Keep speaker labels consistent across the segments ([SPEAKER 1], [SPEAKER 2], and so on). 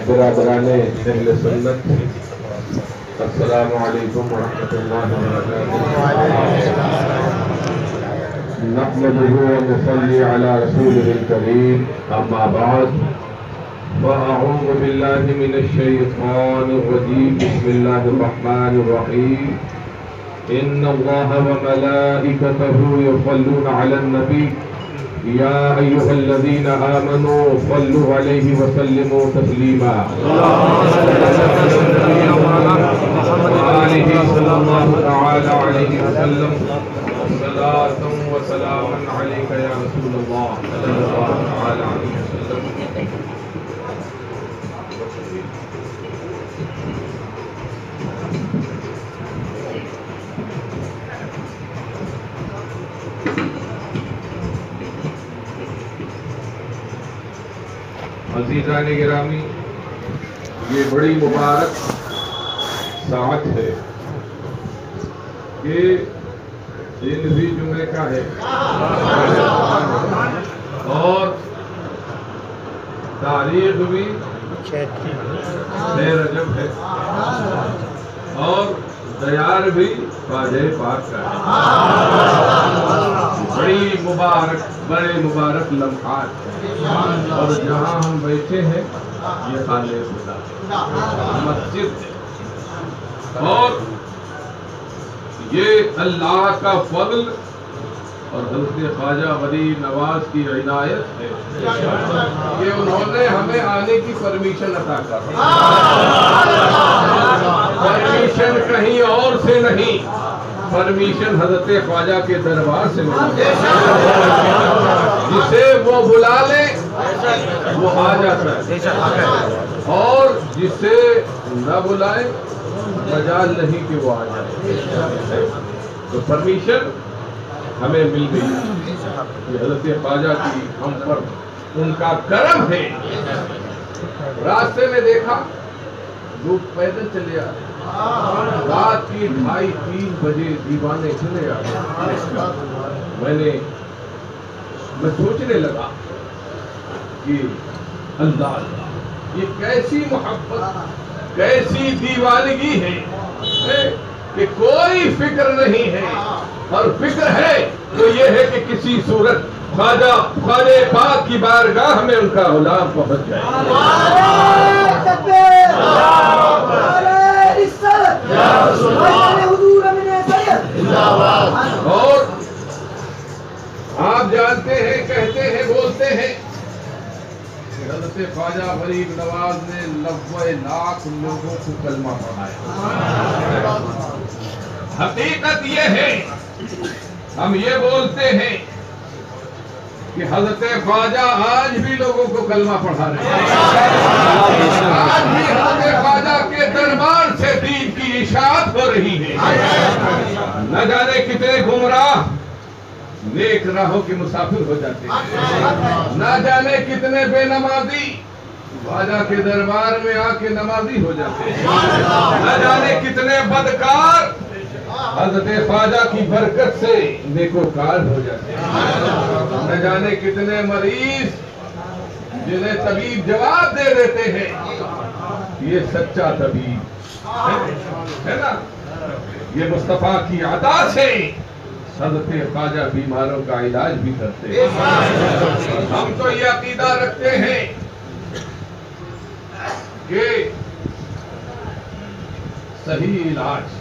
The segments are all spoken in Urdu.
[SPEAKER 1] برادران اہل سنت، السلام علیکم ورحمۃ اللہ وبرکاتہ۔ نحمده ونصلي على رسوله الكريم، أما بعد، فأعوذ بالله من الشيطان الرجيم، بسم الله الرحمن الرحيم، إن الله وملائكته يصلون على النبي يا أيها الذين آمنوا صلوا عليه وسلموا تسليما وآله صلى الله تعالى عليه وسلم صلاة وسلاما عليك يا رسول الله صلى الله تعالى عليه وسلم۔ عزیزان گرامی، یہ بڑی مبارک ساعت ہے کہ دن بھی جمعے کا ہے اور تاریخ بھی 6 رجب ہے اور دیار بھی خواجہ پاک کا ہے۔ بڑی مبارک، بڑے مبارک لمحات ہیں، اور جہاں ہم بیٹھے ہیں یہ خانہ خدا مسجد ہے، اور یہ اللہ کا فضل اور حضرت خواجہ غریب نواز کی عنایت ہے کہ انہوں نے ہمیں آنے کی پرمیشن عطا کر دی۔ پرمیشن کہیں اور سے نہیں، پرمیشن حضرت خواجہ کے دربار سے ملی۔ جسے وہ بلا لے وہ آ جاتا ہے، اور جسے نہ بلائے مجال نہیں کہ وہ آ جائے۔ تو پرمیشن ہمیں مل گئی، یہ حضرت خواجہ کی ہم پر ان کا کرم ہے۔ راستے میں دیکھا لوگ پیدل چلے آ رہے، رات کی 2:30-3 بجے دیوانے چلے آ رہے۔ میں سوچنے لگا کہ اللہ یہ کیسی محبت، کیسی دیوانگی ہے کہ کوئی فکر نہیں ہے، اور فکر ہے تو یہ ہے کہ کسی صورت خواجہ پاک کی بارگاہ میں ان کا غلام پہنچ جائے۔ اور آپ جانتے ہیں، کہتے ہیں، بولتے ہیں کہ حضرت خواجہ غریب نواز نے 90 لاکھ لوگوں کو کلمہ پڑھایا۔ حقیقت یہ ہے، ہم یہ بولتے ہیں کہ حضرت خواجہ آج بھی لوگوں کو کلمہ پڑھا رہے ہیں، آج بھی حضرت خواجہ کے دربار سے دین کی اشاعت ہو رہی ہے۔ نہ جانے کتنے گمراہ نیک راہوں کے مسافر ہو جاتے ہیں، نہ جانے کتنے بے نمازی خواجہ کے دربار میں آ کے نمازی ہو جاتے ہیں، نہ جانے کتنے بدکار حضرت خواجہ کی برکت سے نیکوکار ہو جاتے ہیں، نہ جانے کتنے مریض جنہیں طبیب جواب دے دیتے ہیں یہ سچا طبیب ہے نا، یہ مصطفیٰ کی عطا سے حضرت خواجہ بیماروں کا علاج بھی کرتے ہیں۔ ہم تو یہ عقیدہ رکھتے ہیں کہ صحیح علاج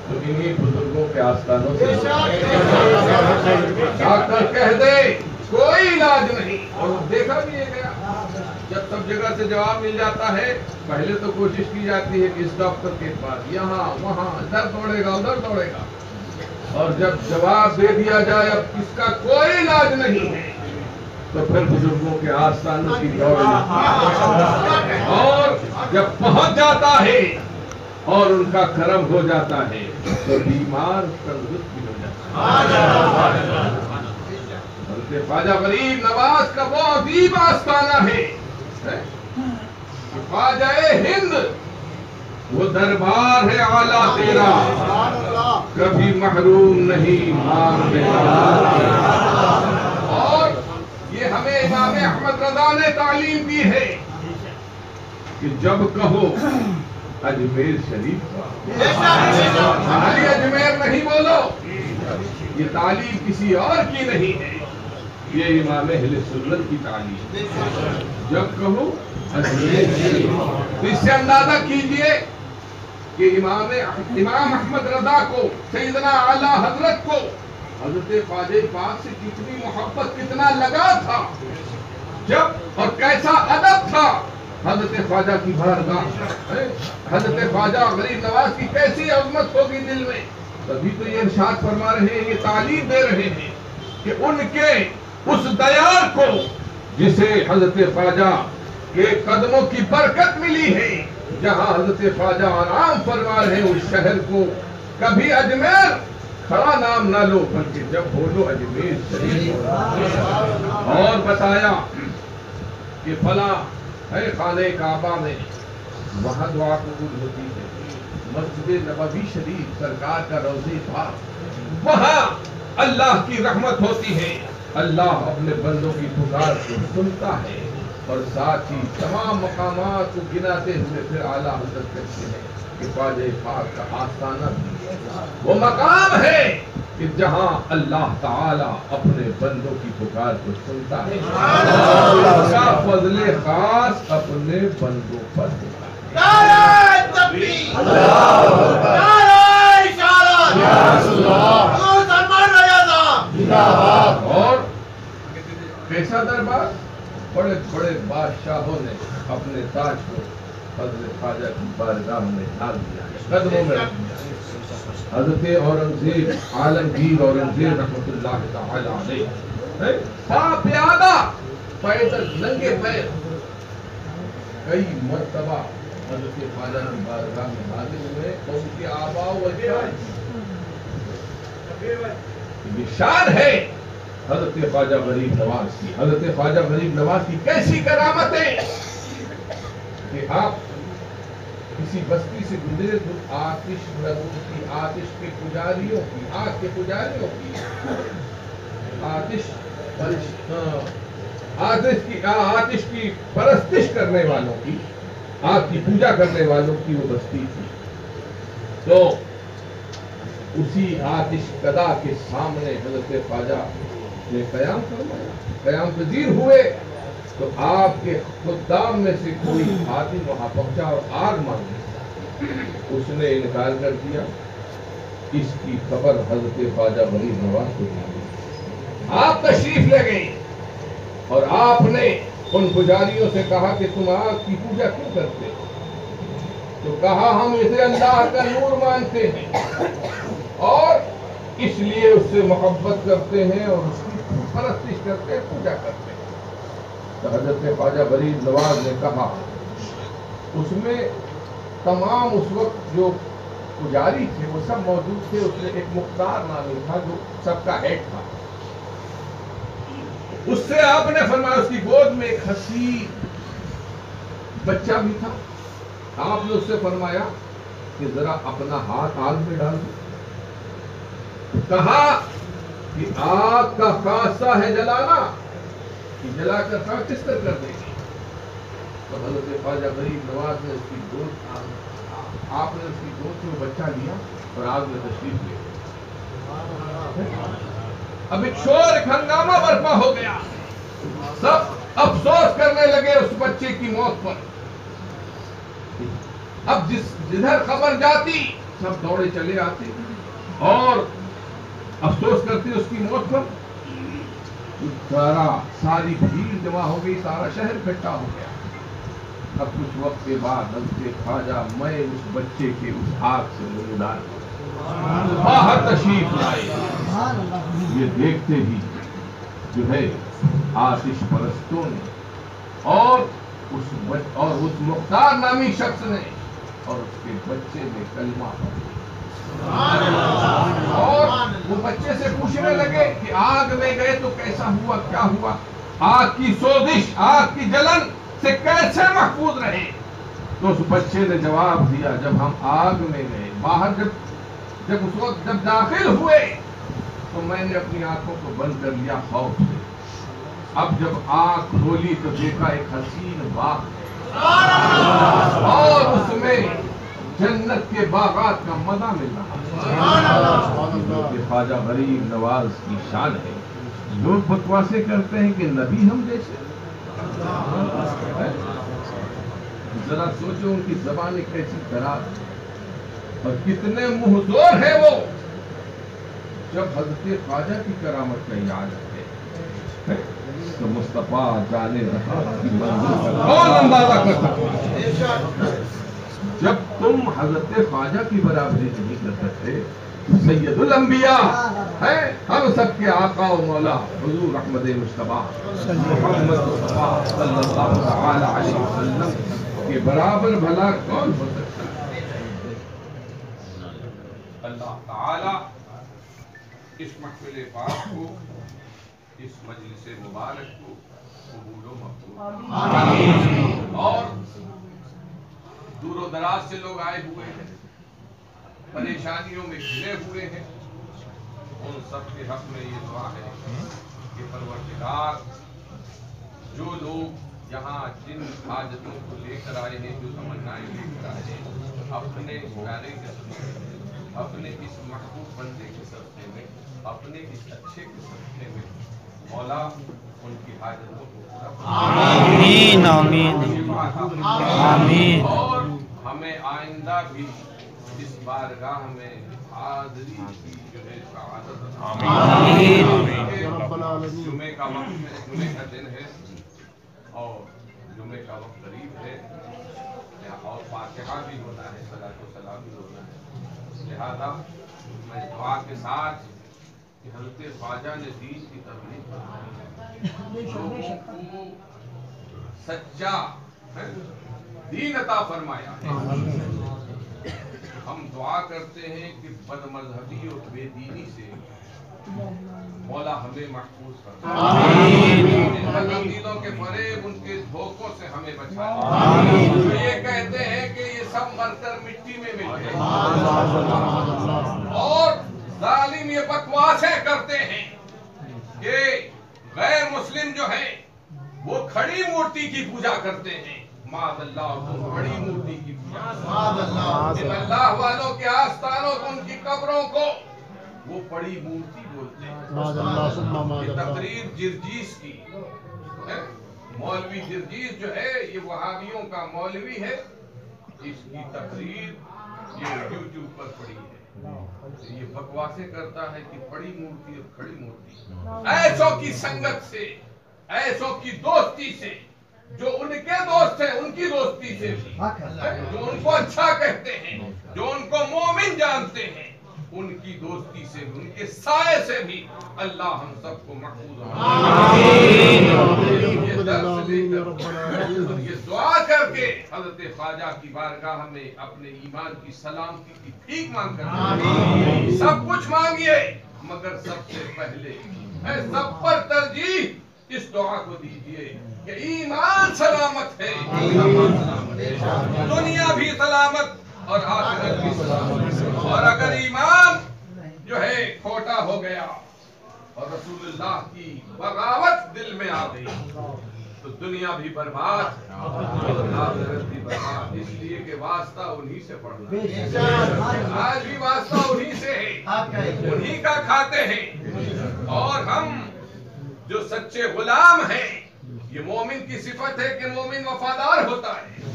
[SPEAKER 1] تو انہی بزرگوں کے آستانوں سے ڈاکٹر کہہ دے کوئی علاج نہیں، اور دیکھا بھی ہے گیا، جب سب جگہ سے جواب مل جاتا ہے پہلے تو کوشش کی جاتی ہے کہ اس ڈاکٹر کے پاس، یہاں وہاں، ادھر دوڑے گا ادھر دوڑے گا، اور جب جواب دے دیا جائے اب اس کا کوئی علاج نہیں ہے تو پھر بزرگوں کے آستانوں کی دوڑ لگتی ہے، اور جب پہنچ جاتا ہے اور ان کا کرم ہو جاتا ہے تو بیمار تندرست بھی ہو جاتا ہے۔ حضرت خواجہ غریب نواز کا وہ عظیم آستانہ ہے کہ خواجہ ہند وہ دربار ہے اعلیٰ تیرا، کبھی محروم نہیں مانگنے والا۔ اور یہ ہمیں امام احمد رضا نے تعلیم دی ہے کہ جب کہو اجمیر شریف کا، خالی اجمیر نہیں بولو، یہ تعلیم کسی اور کی نہیں ہے، یہ امام اہل سنت کی تعلیم ہے۔ جب کہو اجمیر شریف، اس سے اندازہ کیجئے کہ امام احمد رضا کو، سیدنا اعلی حضرت کو حضرت خواجہ پاک سے کتنی محبت، کتنا لگا تھا، جب اور کیسا ادب تھا حضرت خواجہ کی بارگاہ، حضرت خواجہ غریب نواز کی کیسی عظمت ہوگی دل میں۔ تبھی تو یہ ارشاد فرما رہے ہیں، یہ تعلیم دے رہے ہیں کہ ان کے اس دیار کو جسے حضرت خواجہ کے قدموں کی برکت ملی ہے، جہاں حضرت خواجہ آرام فرما رہے ہیں، اس شہر کو کبھی اجمیر کھڑا نام نہ لو، بلکہ جب بولو اجمیر شریف۔ اور بتایا کہ فلاں ہے خانہ کعبہ میں، وہاں دعا قبول ہوتی ہے، مسجد نبوی شریف سرکار کا روضہ پاک، وہاں اللہ کی رحمت ہوتی ہے، اللہ اپنے بندوں کی پکار کو سنتا ہے، اور ساتھ ہی تمام مقامات کو گناتے ہوئے پھر اعلیٰ حضرت کہتے ہیں کہ خواجہ پاک کا آستانہ بھی وہ مقام ہے کہ جہاں اللہ تعالیٰ اپنے بندوں کی پکار کو سنتا ہے، اس کا فضل خاص اپنے بندوں پر ہوتا ہے۔
[SPEAKER 2] نعرہ تکبیر، نعرہ اشارت، یا رسول اللہ، سلمان ریاضہ،
[SPEAKER 1] اور کیسا دربار، بڑے بڑے بادشاہوں نے اپنے تاج کو حضرت خواجہ کی بارگاہ میں ڈال دیا، قدموں میں رکھ دیا۔ حضرت اورنگزیب، عالمگیر اورنگزیب رحمۃ اللہ تعالی علیہ، پیادہ پیدل ننگے پیر کئی مرتبہ حضرت خواجہ کی بارگاہ میں حاضر ہوئے، اور ان کے آباء و اجداد، یہ شان ہے حضرت خواجہ غریب نواز کی۔ حضرت خواجہ غریب نواز کی کیسی کرامتیں کہ آپ کسی بستی سے گزرے تو آتش لگوں کی، آتش کے پجاریوں کی، آگ کے پجاریوں کی، آتش کی پرستش کرنے والوں کی، آگ کی پوجا کرنے والوں کی وہ بستی تھی۔ تو اسی آتش کدا کے سامنے حضرت خواجہ نے قیام فرمایا، قیام پذیر ہوئے، تو آپ کے خدام میں سے کوئی خادم وہاں پہنچا اور آگ مانگی، اس نے انکار کر دیا۔ اس کی خبر حضرت خواجہ غریب نواز کو دی، آپ تشریف لے گئے اور آپ نے ان پجاریوں سے کہا کہ تم آگ کی پوجا کیوں کرتے ہو؟ تو کہا ہم اسے اللہ کا نور مانتے ہیں اور اس لیے اس سے محبت کرتے ہیں اور اس کی پرستش کرتے ہیں، پوجا کرتے ہیں۔ تو حضرت خواجہ غریب نواز نے کہا، اس میں تمام اس وقت جو پجاری تھے وہ سب موجود تھے، اس میں ایک مختار نامی تھا جو سب کا ہیڈ تھا، اس سے آپ نے فرمایا، اس کی گود میں ایک حسین بچہ بھی تھا، آپ نے اس سے فرمایا کہ ذرا اپنا ہاتھ آگ میں ڈال دو۔ کہا کہ آگ کا خاصہ ہے جلانا، کہ جلا کر خاکستر کر دیں گے۔ تو حضرت خواجہ غریب نواز نے اس کی گود، آپ نے اس کی گود سے وہ بچہ لیا اور آگ میں تشریف لے گئے۔ اب ایک شور، ایک ہنگامہ برپا ہو گیا، سب افسوس کرنے لگے اس بچے کی موت پر۔ اب جدھر خبر جاتی سب دوڑے چلے آتے اور افسوس کرتے اس کی موت پر۔ ساری بھیڑ جمع ہو گئی، سارا شہر اکٹھا ہو گیا۔ اب کچھ وقت کے بعد حضرت خواجہ میں اس بچے کے اس آگ سے نمودار باہر تشریف لائے، یہ دیکھتے ہی جو ہے آتش پرستوں نے اور اس مختار نامی شخص نے اور اس کے بچے نے کلمہ پڑھا، اور وہ بچے سے پوچھنے لگے کہ آگ میں گئے تو کیسا ہوا، کیا ہوا، آگ کی سوزش، آگ کی جلن سے کیسے محفوظ رہے؟ تو اس بچے نے جواب دیا، جب ہم آگ میں گئے، باہر جب اس وقت جب داخل ہوئے تو میں نے اپنی آنکھوں کو بند کر لیا خوف سے، اب جب آنکھ کھولی تو دیکھا ایک حسین باغ ہے، اور اس میں جنت کے باغات کا مزہ مل رہا ہے۔ یہ خواجہ غریب نواز کی شان ہے۔ لوگ بکواسے کرتے ہیں کہ نبی ہم جیسے، ذرا سوچو ان کی زبانیں کیسی خراب اور کتنے منہ زور ہے وہ، جب حضرت خواجہ کی کرامت کا یاد ہے تو مصطفیٰ جانے رہا کی منزل کا کون اندازہ کر سکتا ہے؟ جب تم حضرت خواجہ کی برابری نہیں کر سکتے، سید الانبیاء ہے ہم سب کے آقا و مولا حضور احمد مصطفیٰ محمد مصطفیٰ صلی اللہ تعالی علیہ وسلم کے برابر بھلا کون ہو سکتا ہے؟ اللہ تعالی اس محفل پاک کو، اس مجلس مبارک کو قبول و مقبول اور دور و دراز سے لوگ آئے ہوئے ہیں، پریشانیوں میں گھرے ہوئے ہیں، ان سب کے حق میں یہ دعا ہے کہ پروردگار جو لوگ یہاں جن حاجتوں کو لے کر آئے ہیں، جو تمنائیں لے کر آئے ہیں، اپنے پیارے کے صدقے میں، اپنے اس محبوب بندے کے صدقے میں، اپنے اس اچھے کے صدقے میں مولا ان کی حاجتوں کو پورا
[SPEAKER 3] آمین آمین آمین۔
[SPEAKER 1] اور ہمیں آئندہ بھی اس بارگاہ میں حاضری کی جو ہے سعادت عطا
[SPEAKER 3] آمین۔
[SPEAKER 1] جمعے کا وقت ہے، جمعے کا دن ہے اور جمعے کا وقت قریب ہے اور فاتحہ بھی ہونا ہے، صلاۃ و سلام بھی ہونا ہے، لہذا میں دعا کے ساتھ کہ حضرت خواجہ نے دین کی تبلیغ لوگوں کو سچا دین عطا فرمایا ہے۔ ہم دعا کرتے ہیں کہ بد مذہبی اور بے دینی سے مولا ہمیں محفوظ کر دے، ان بدعقیدوں کے فریب، ان کے دھوکوں سے ہمیں بچا لے۔ یہ کہتے ہیں کہ یہ سب مر کر مٹی میں مل گئے اور ظالم یہ بکواسیں کرتے ہیں کہ غیر مسلم جو ہے وہ کھڑی مورتی کی پوجا کرتے ہیں۔ معاذ اللہ، تم بڑی مورتی کی پوجا، ان اللہ والوں کے آستانوں کو، ان کی قبروں کو وہ بڑی مورتی بولتے ہیں۔ یہ تقریر جرجیس کی ہے، مولوی جرجیس جو ہے یہ وہابیوں کا مولوی ہے، اس کی تقریر یہ یوٹیوب پر پڑی ہے۔ یہ بکواسے کرتا ہے کہ بڑی مورتی اور کھڑی مورتی، ایسوں کی سنگت سے، ایسوں کی دوستی سے، جو ان کے دوست ہیں ان کی دوستی سے بھی، جو ان کو اچھا کہتے ہیں، جو ان کو مومن جانتے ہیں، ان کی دوستی سے بھی، ان کے سائے سے بھی اللہ ہم سب کو محفوظ یہ درس لے کر یہ دعا کر کے حضرت خواجہ کی بارگاہ میں اپنے ایمان کی سلامتی کی بھیک مانگ کر سب کچھ مانگیے، مگر سب سے پہلے سب پر ترجیح اس دعا کو دیجیے کہ ایمان سلامت ہے، دنیا بھی سلامت اور آخرت بھی سلامت، اور اگر ایمان جو ہے کھوٹا ہو گیا اور رسول اللہ کی بغاوت دل میں آ گئی تو دنیا بھی برباد اور آخرت بھی برباد، اس لیے کہ واسطہ انہی سے پڑھنا، آج بھی واسطہ انہی سے ہے، انہی کا کھاتے ہیں، اور ہم جو سچے غلام ہیں، یہ مومن کی صفت ہے کہ مومن وفادار ہوتا ہے،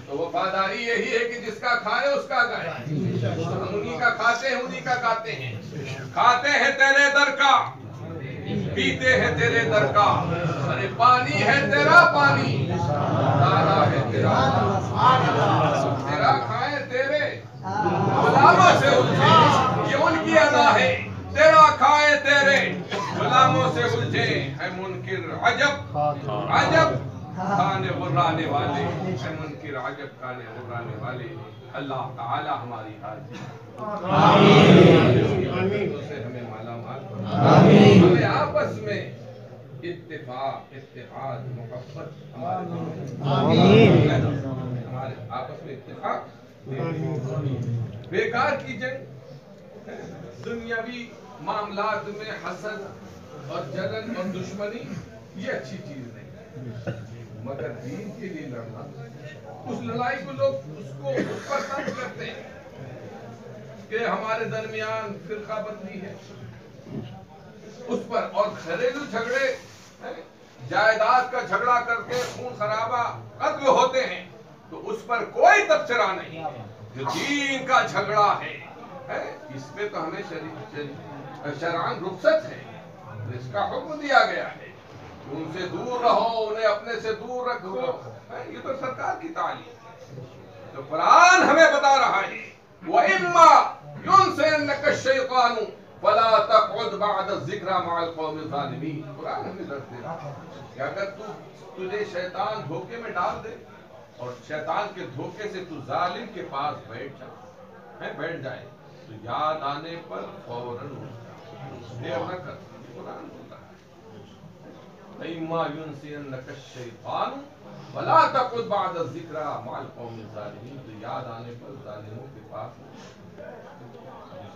[SPEAKER 1] تو وفاداری یہی ہے کہ جس کا کھائے اس کا گائے، ہم انہی کا کھاتے ہیں، انہی کا کھاتے ہیں، کھاتے ہیں تیرے در کا، پیتے ہیں تیرے در کا، ارے پانی ہے تیرا پانی، تارا ہے تیرا، تیرا کھائیں تیرے غلاموں سے الجھے، یہ ان کی ادا ہے، تیرا کھائیں تیرے غلاموں سے الجھے، ہے منکر عجب عجب کھانے غرانے والے، ہے منکر عجب کھانے غرانے والے۔ اللہ تعالی ہماری حاجت سے ہمیں مالا مال، ہمیں آپس میں اتفاق، اتحاد، محبت، ہمارے آپس میں اتفاق بیکار کی جائے، دنیاوی معاملات میں حسد اور جلن اور دشمنی یہ اچھی چیز نہیں، مگر دین کے لیے لڑنا، اس لڑائی کو لوگ اس پر ترک کرتے ہیں کہ ہمارے درمیان فرقہ بندی ہے، اس پر، اور گھریلو جھگڑے، جائیداد کا جھگڑا کر کے خون خرابہ قتل ہوتے ہیں، تو اس پر کوئی تبصرہ نہیں۔ جو دین کا جھگڑا ہے اس پہ تو ہمیں شرعاً رخصت ہے، اس کا حکم دیا گیا ہے کہ ان سے دور رہو، انہیں اپنے سے دور رکھو، یہ تو سرکار کی تعلیم ہے۔ تو قرآن ہمیں بتا رہا ہے وَإِمَّا يُنْسِيَنَّكَ الشَّيْطَانُ فَلَا تَقْعُدْ بَعْدَ الذِّكْرَىٰ مَعَ الْقَوْمِ الظَّالِمِينَ۔ قرآن ہمیں درس دے رہا ہے کہ اگر تجھے شیطان دھوکے میں ڈال دے اور شیطان کے دھوکے سے تو ظالم کے پاس بیٹھ جائے تو یاد آنے پر فوراً دیر نہ کر۔ قرآن بولتا ہے وَإِمَّا يُنْسِيَنَّكَ الشَّيْطَانُ فَلَا تَقْعُدْ بَعْدَ الذِّكْرَىٰ مَعَ الْقَوْمِ الظَّالِمِينَ، تو یاد آنے پر ظالموں کے پاس۔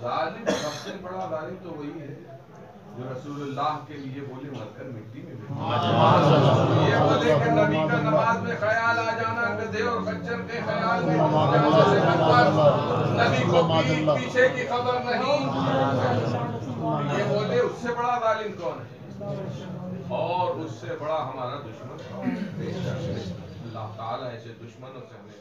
[SPEAKER 1] ظالم سب سے بڑا ظالم تو وہی ہے جو رسول اللہ کے لیے بولے مر کر مٹی میں ملے، یہ بولے کہ نبی کا نماز میں خیال آ جانا، گدھے اور خچر کے خیال میں نبی کو پیٹھ پیچھے کی خبر نہیں، یہ بولے اس سے بڑا ظالم کون ہے؟ اور اس سے بڑا ہمارا دشمن کون ہے؟ اللہ تعالیٰ ایسے دشمنوں سے ہمیں